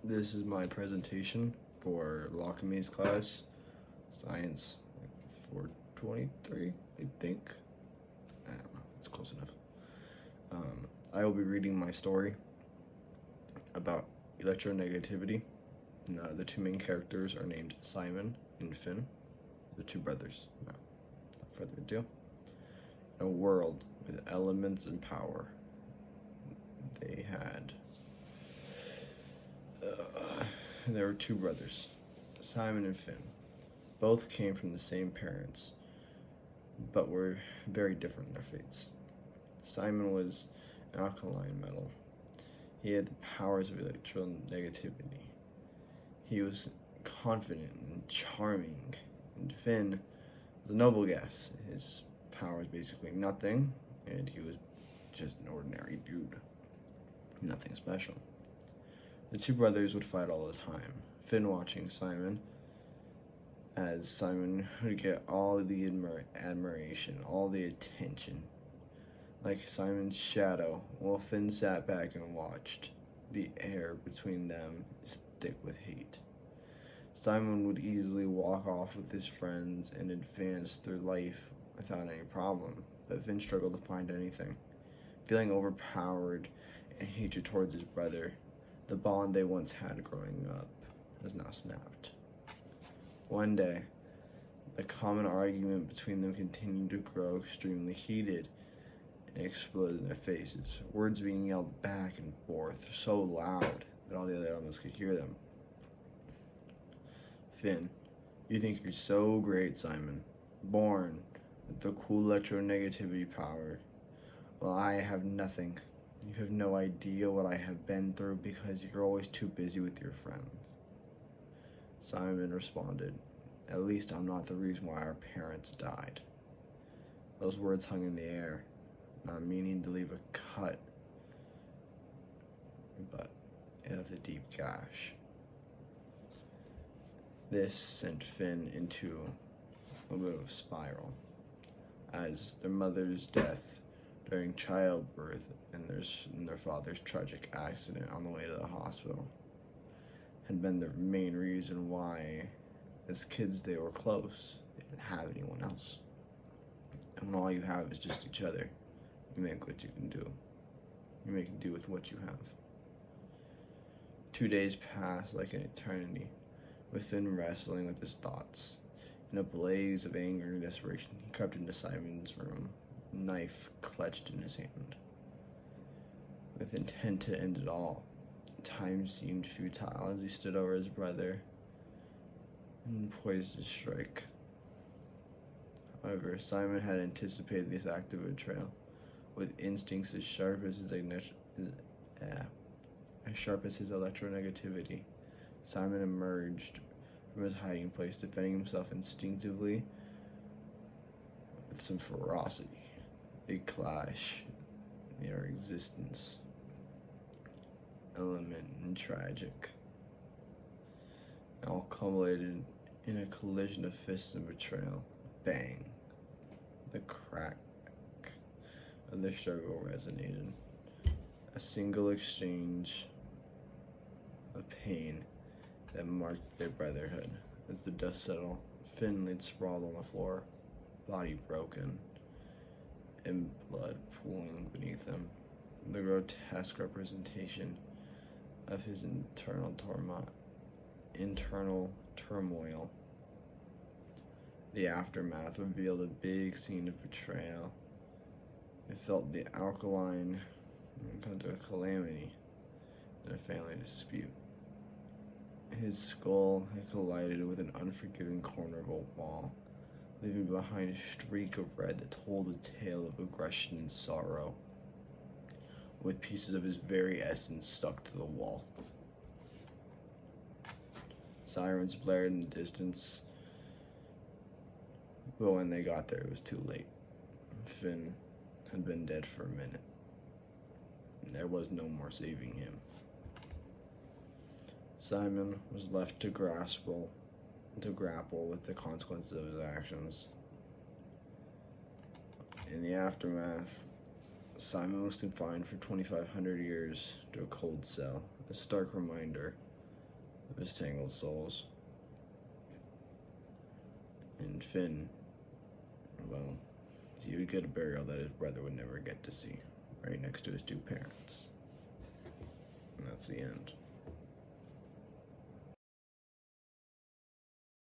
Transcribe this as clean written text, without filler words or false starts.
This is my presentation for Lockhamy's class, Science 423, I think. I don't know, it's close enough. I will be reading my story about electronegativity. And, the two main characters are named Simon and Finn, the two brothers. Now, without further ado, in a world with elements and power, they had there were two brothers, Simon and Finn. Both came from the same parents, but were very different in their fates. Simon was an alkaline metal. He had the powers of electronegativity. He was confident and charming, and Finn was a noble gas. His powers basically nothing, and he was just an ordinary dude. Nothing special. The two brothers would fight all the time, Finn watching Simon, as Simon would get all the admiration, all the attention. Like Simon's shadow, while Finn sat back and watched. The air between them is thick with hate. Simon would easily walk off with his friends and advance through life without any problem, but Finn struggled to find anything. Feeling overpowered and hatred towards his brother, the bond they once had growing up has now snapped. One day, the common argument between them continued to grow extremely heated and exploded in their faces, words being yelled back and forth so loud that all the other elements could hear them. Finn, you think you're so great, Simon, born with the cool electronegativity power. Well, I have nothing. You have no idea what I have been through because you're always too busy with your friends. Simon responded, at least I'm not the reason why our parents died. Those words hung in the air, not meaning to leave a cut, but it left a deep gash. This sent Finn into a bit of a spiral, as their mother's death during childbirth and their father's tragic accident on the way to the hospital had been the main reason why, as kids, they were close. They didn't have anyone else. And when all you have is just each other, you make what you can do. You make do with what you have. 2 days passed like an eternity, with Finn wrestling with his thoughts. In a blaze of anger and desperation, he crept into Simon's room, knife clutched in his hand. With intent to end it all, time seemed futile as he stood over his brother and poised to strike. However, Simon had anticipated this act of betrayal. With instincts as sharp as his electronegativity, Simon emerged from his hiding place, defending himself instinctively with some ferocity. A clash in their existence, element and tragic, all culminated in a collision of fists and betrayal. Bang! The crack of their struggle resonated. A single exchange of pain that marked their brotherhood. As the dust settled, Finn laid sprawled on the floor, body broken, and blood pooling beneath him. The grotesque representation of his internal turmoil. The aftermath revealed a big scene of betrayal. It felt the alkaline come to a calamity in a family dispute. His skull had collided with an unforgiving corner of a wall, leaving behind a streak of red that told a tale of aggression and sorrow, with pieces of his very essence stuck to the wall. Sirens blared in the distance, but when they got there, it was too late. Finn had been dead for a minute, and there was no more saving him. Simon was left to grapple with the consequences of his actions. In the aftermath, Simon was confined for 2,500 years to a cold cell, a stark reminder of his tangled souls. And Finn, well, he would get a burial that his brother would never get to see, right next to his two parents. And that's the end.